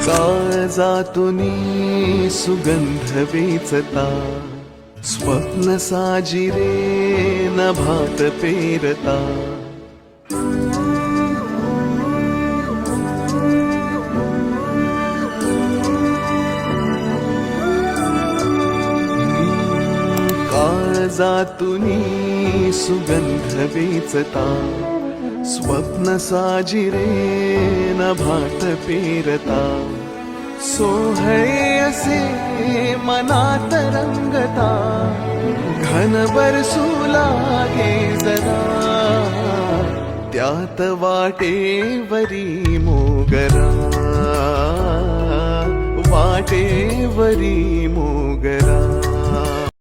काळजातुनी सुगंध वेचता, स्वप्न साजिरे नभात पेरता. काळजातुनी सुगंध वेचता, स्वप्न साजिरे नभात पेरता. सोहळे असे मनात रंगता, घन बरसू लागे जरा, त्यात वाटेवरी मोगरा, वाटेवरी मोगरा.